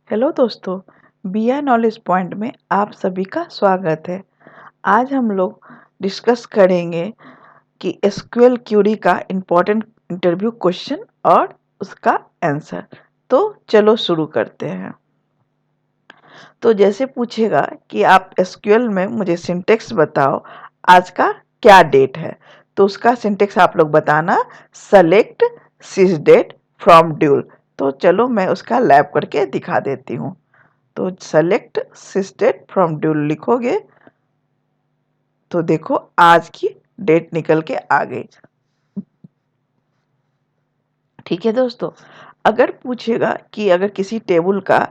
Hello दोस्तों, बिया knowledge point में आप सभी का स्वागत है। आज हम लोग डिस्कस करेंगे कि एसक्यूएल क्यूरी का इम्पोर्टेंट इंटरव्यू क्वेश्चन और उसका आंसर। तो चलो शुरू करते हैं। तो जैसे पूछेगा कि आप एसक्यूएल में मुझे सिंटेक्स बताओ, आज का क्या डेट है, तो उसका सिंटेक्स आप लोग बताना सेलेक्ट सिसडेट फ्रॉम ड्यूल। तो चलो मैं उसका लैब करके दिखा देती हूँ। तो सेलेक्ट सिस्टेट फ्रॉम ड्यूल लिखोगे तो देखो आज की डेट निकल के आ गई। ठीक है दोस्तों, अगर पूछेगा कि अगर किसी टेबल का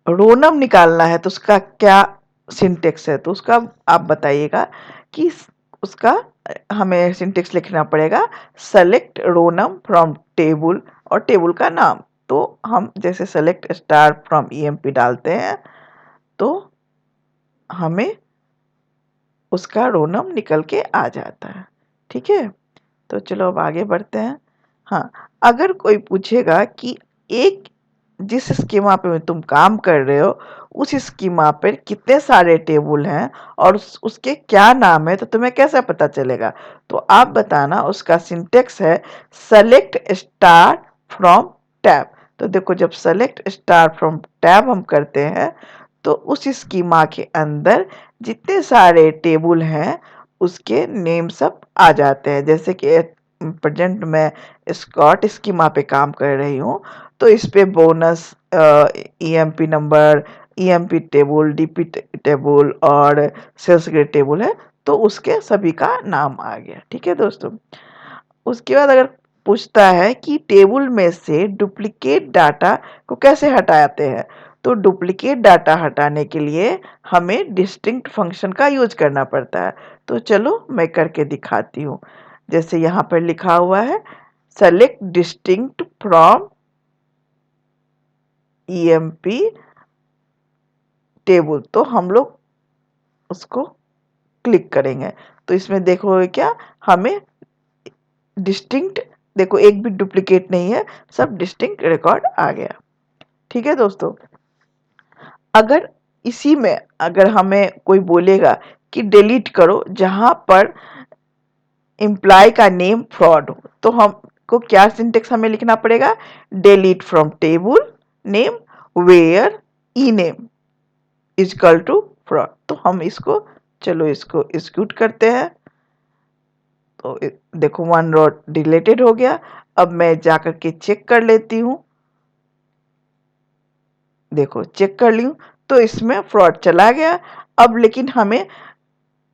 रोनम निकालना है तो उसका क्या सिंटेक्स है, तो उसका आप बताइएगा कि उसका हमें सिंटेक्स लिखना पड़ेगा सेलेक्ट रोनम फ्रॉम टेबल और टेबल का नाम। तो हम जैसे सेलेक्ट स्टार फ्रॉम ईएमपी डालते हैं तो हमें उसका रोनम निकल के आ जाता है। ठीक है, तो चलो अब आगे बढ़ते हैं। हाँ, अगर कोई पूछेगा कि एक जिस स्कीमा पे तुम काम कर रहे हो उस स्कीमा पे कितने सारे टेबल हैं और उसके क्या नाम है, तो तुम्हें कैसे पता चलेगा, तो आप बताना उसका सिंटेक्स है सेलेक्ट स्टार फ्रॉम टैब। तो देखो जब सेलेक्ट स्टार फ्रॉम टैब हम करते हैं तो उस स्कीमा के अंदर जितने सारे टेबल हैं उसके नेम सब आ जाते हैं। जैसे कि प्रेजेंट मैं स्कॉट स्कीमा पे काम कर रही हूँ, तो इस पे bonus, EMP number, EMP table, DP table और सेल्स ग्रेड टेबल है, तो उसके सभी का नाम आ गया। ठीक है दोस्तों, उसके बाद अगर पूछता है कि टेबल में से डुप्लीकेट डाटा को कैसे हटाते हैं, तो डुप्लीकेट डाटा हटाने के लिए हमें डिस्टिंक्ट फंक्शन का यूज करना पड़ता है। तो चलो मैं करके दिखाती हूँ। जैसे यहाँ पर लिखा हुआ है select distinct from EMP table, तो हम लोग उसको क्लिक करेंगे तो इसमें देखोगे क्या हमें डिस्टिंक्ट, देखो एक भी डुप्लीकेट नहीं है, सब डिस्टिंक्ट रिकॉर्ड आ गया। ठीक है दोस्तों, अगर इसी में अगर हमें कोई बोलेगा कि डिलीट करो जहां पर एम्प्लॉय का नेम फ्रॉड हो, तो हमको क्या सिंटेक्स हमें लिखना पड़ेगा, delete from table name where e name equal to Ford. तो हम इसको चलो इसको एग्जीक्यूट करते हैं। तो देखो वन रो डिलीटेड हो गया। अब मैं जाकर के चेक कर लेती हूँ, देखो चेक कर ली हूँ तो इसमें फ्रॉड चला गया। अब लेकिन हमें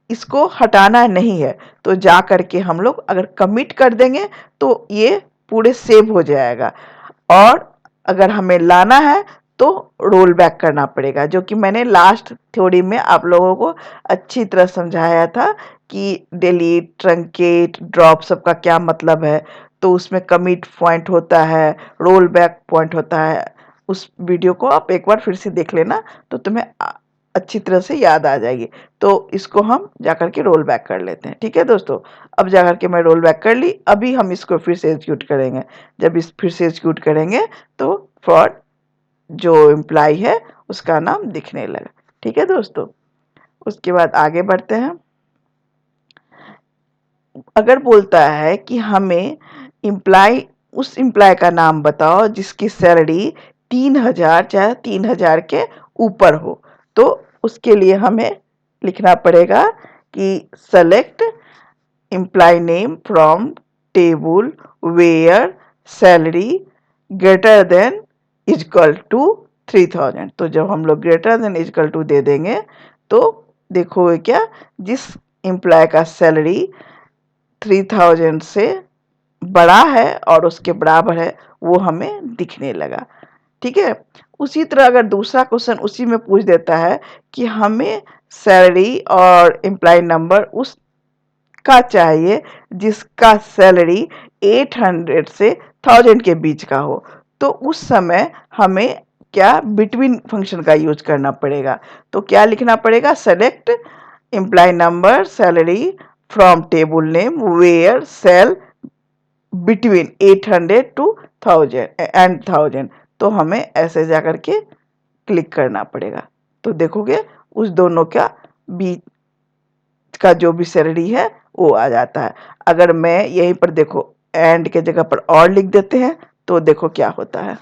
इसको हटाना नहीं है, तो जा करके हम लोग अगर कमिट कर देंगे तो ये पूरे सेव हो जाएगा। और अगर हमें लाना है तो रोल बैक करना पड़ेगा, जो कि मैंने लास्ट थ्योरी में आप लोगों को अच्छी तरह समझाया था कि डिलीट, ट्रंकेट, ड्रॉप सबका क्या मतलब है। तो उसमें कमिट पॉइंट होता है, रोल बैक पॉइंट होता है। उस वीडियो को आप एक बार फिर से देख लेना तो तुम्हें अच्छी तरह से याद आ जाएगी। तो इसको हम जाकर के रोल बैक कर लेते हैं। ठीक है दोस्तों, अब जाकर के मैं रोल बैक कर ली। अभी हम इसको फिर से एग्जीक्यूट करेंगे। जब इस फिर से एग्जीक्यूट करेंगे तो फ्रॉड जो एम्प्लॉय है उसका नाम दिखने लगा। ठीक है दोस्तों, उसके बाद आगे बढ़ते हैं। अगर बोलता है कि हमें इम्प्लॉय उस इम्प्लॉय का नाम बताओ जिसकी सैलरी 3,000 चाहे 3,000 के ऊपर हो, तो उसके लिए हमें लिखना पड़ेगा कि select employee name from table where salary greater than equal to 3,000। तो जब हम लोग ग्रेटर देन इजकल टू दे देंगे तो देखोगे क्या, जिस एम्प्लॉय का सैलरी 3,000 से बड़ा है और उसके बराबर है वो हमें दिखने लगा। ठीक है, उसी तरह अगर दूसरा क्वेश्चन उसी में पूछ देता है कि हमें सैलरी और एम्प्लॉय नंबर उस का चाहिए जिसका सैलरी 800 से 1000 के बीच का हो, तो उस समय हमें क्या बिटवीन फंक्शन का यूज करना पड़ेगा। तो क्या लिखना पड़ेगा, select employee number salary from table name where sal between 800 to 1000 and 1000। तो हमें ऐसे जा कर के क्लिक करना पड़ेगा। तो देखोगे उस दोनों का बीच का जो भी सैलरी है वो आ जाता है। अगर मैं यहीं पर देखो एंड के जगह पर और लिख देते हैं तो देखो क्या होता है।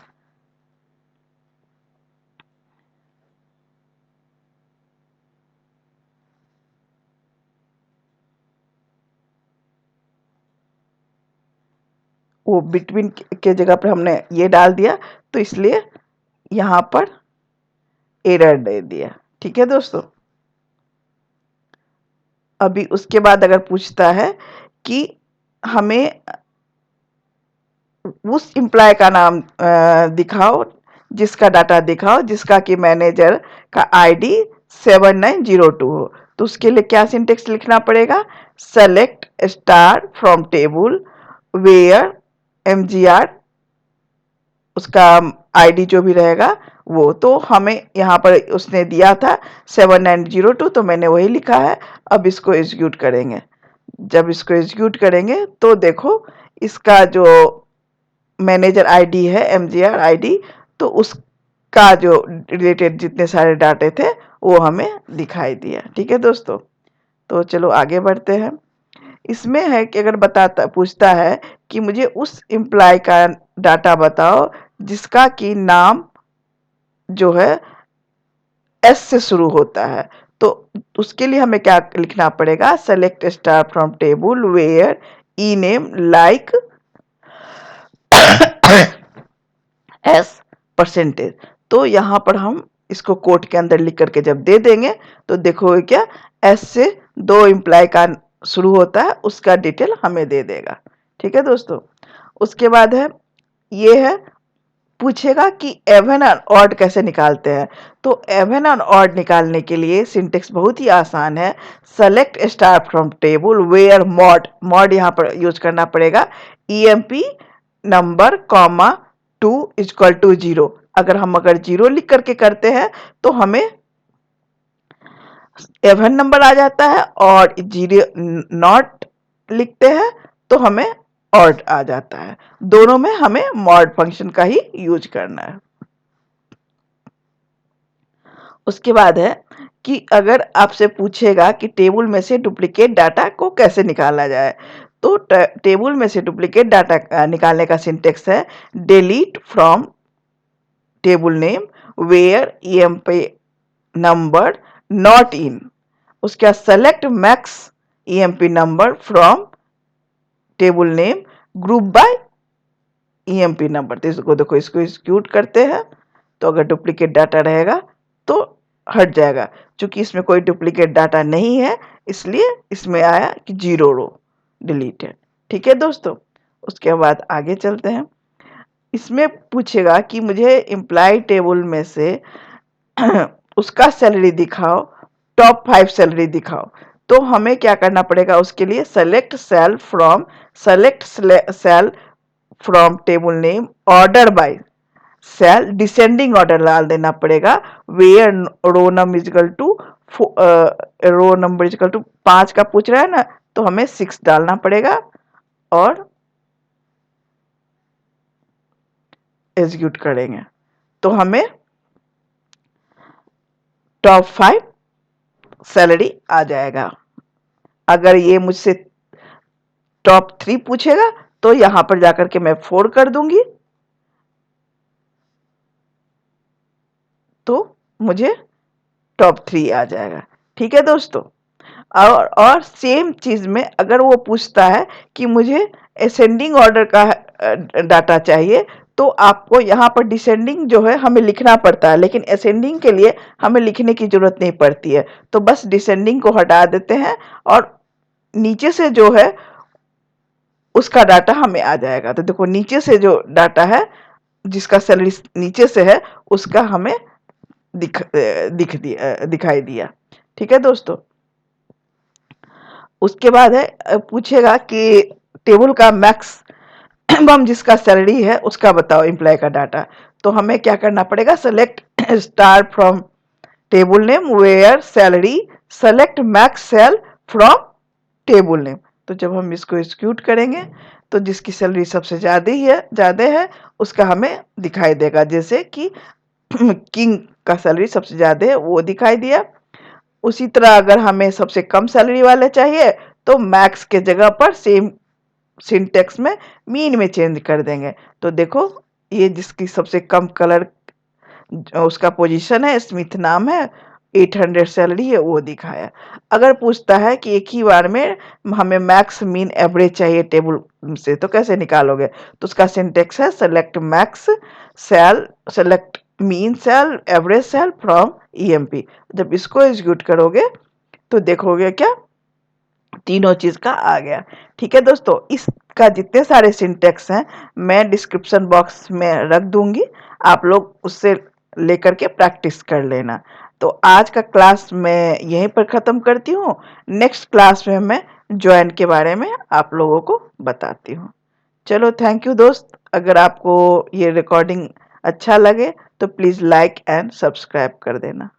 वो बिटवीन के जगह पर हमने ये डाल दिया तो इसलिए यहाँ पर एरर दे दिया। ठीक है दोस्तों, अभी उसके बाद अगर पूछता है कि हमें उस एम्प्लॉय का नाम दिखाओ जिसका डाटा दिखाओ जिसका कि मैनेजर का आईडी 7902 हो, तो उसके लिए क्या सिंटेक्स लिखना पड़ेगा? Select star from table where MGR, उसका आईडी जो भी रहेगा वो। तो हमें यहाँ पर उसने दिया था 7902, तो मैंने वही लिखा है। अब इसको एग्जीक्यूट करेंगे। जब इसको एग्जीक्यूट करेंगे तो देखो इसका जो मैनेजर आईडी है एमजीआर आईडी, तो उसका जो रिलेटेड जितने सारे डाटे थे वो हमें दिखाई दिया। ठीक है दोस्तों, तो चलो आगे बढ़ते हैं। इसमें है कि अगर बताता पूछता है कि मुझे उस एम्प्लॉय का डाटा बताओ जिसका कि नाम जो है एस से शुरू होता है, तो उसके लिए हमें क्या लिखना पड़ेगा? Select star from table where e name like s percentage. तो यहाँ पर हम इसको कोट के अंदर लिख करके जब दे देंगे तो देखोगे क्या एस से दो इम्प्लाई का शुरू होता है, उसका डिटेल हमें दे देगा। ठीक है दोस्तों, उसके बाद है ये है पूछेगा कि एवन और ऑड कैसे निकालते हैं। तो एवन और ऑड निकालने के लिए सिंटेक्स बहुत ही आसान है। Select star from table where mod, mod यहाँ पर यूज करना पड़ेगा EMP number comma 2 equal to 0। अगर 0 लिख करके करते हैं तो हमें एवन नंबर आ जाता है, और 0 नॉट लिखते हैं तो हमें ऑड आ जाता है। दोनों में हमें मॉड फंक्शन का ही यूज करना है। उसके बाद है कि अगर आपसे पूछेगा कि टेबल में से डुप्लीकेट डाटा को कैसे निकाला जाए, तो टेबल में से डुप्लीकेट डाटा निकालने का सिंटेक्स है delete from table name where EMP number not in, उसके बाद select max EMP number from table name group by EMP number. तो इसको देखो, इसको एग्जीक्यूट करते हैं तो अगर डुप्लीकेट डाटा रहेगा तो हट जाएगा। चूंकि इसमें कोई डुप्लीकेट डाटा नहीं है इसलिए इसमें आया कि 0 रो डिलीटेड। ठीक है दोस्तों, उसके बाद आगे चलते हैं। इसमें पूछेगा कि मुझे एम्प्लॉय टेबल में से उसका सैलरी दिखाओ, टॉप 5 सैलरी दिखाओ। तो हमें क्या करना पड़ेगा उसके लिए? Select sal from table name order by sal, descending order डाल देना पड़ेगा। Where row number equal to row number equal to 5 का पूछ रहा है ना, तो हमें 6 डालना पड़ेगा और एग्जीक्यूट करेंगे तो हमें टॉप 5 सैलरी आ जाएगा। अगर ये मुझसे टॉप 3 पूछेगा तो यहां पर जाकर के मैं 4 कर दूंगी तो मुझे टॉप 3 आ जाएगा। ठीक है दोस्तों, और सेम चीज में अगर वो पूछता है कि मुझे असेंडिंग ऑर्डर का डाटा चाहिए, तो आपको यहाँ पर डिसेंडिंग जो है हमें लिखना पड़ता है, लेकिन असेंडिंग के लिए हमें लिखने की जरूरत नहीं पड़ती है। तो बस डिसेंडिंग को हटा देते हैं और नीचे से जो है उसका डाटा हमें आ जाएगा। तो देखो नीचे से जो डाटा है जिसका सैलरी नीचे से है उसका हमें दिखाई दिया। ठीक है दोस्तों, उसके बाद है पूछेगा कि टेबल का मैक्सिमम जिसका सैलरी है उसका बताओ एम्प्लॉय का डाटा। तो हमें क्या करना पड़ेगा? Select star from table name where salary select max sal from table name. तो जब हम इसको एग्जीक्यूट करेंगे तो जिसकी सैलरी सबसे ज्यादा है उसका हमें दिखाई देगा। जैसे कि किंग का सैलरी सबसे ज़्यादा है वो दिखाई दिया। उसी तरह अगर हमें सबसे कम सैलरी वाले चाहिए तो मैक्स के जगह पर सेम सिंटेक्स में मीन में चेंज कर देंगे। तो देखो ये जिसकी सबसे कम कलर उसका पोजीशन है, स्मिथ नाम है, 800 सैलरी है, वो दिखाया। अगर पूछता है कि एक ही बार में हमें मैक्स मीन एवरेज चाहिए टेबल से तो कैसे निकालोगे, तो उसका सिंटेक्स है select max sal, select mean sal, average sal from EMP. जब इसको एग्जीक्यूट करोगे तो देखोगे क्या तीनों चीज का आ गया। ठीक है दोस्तों, इसका जितने सारे सिंटेक्स हैं मैं डिस्क्रिप्शन बॉक्स में रख दूंगी, आप लोग उससे लेकर के प्रैक्टिस कर लेना। तो आज का क्लास मैं यहीं पर ख़त्म करती हूँ। नेक्स्ट क्लास में मैं जॉइन के बारे में आप लोगों को बताती हूँ। चलो थैंक यू दोस्त। अगर आपको ये रिकॉर्डिंग अच्छा लगे तो प्लीज़ लाइक एंड सब्सक्राइब कर देना।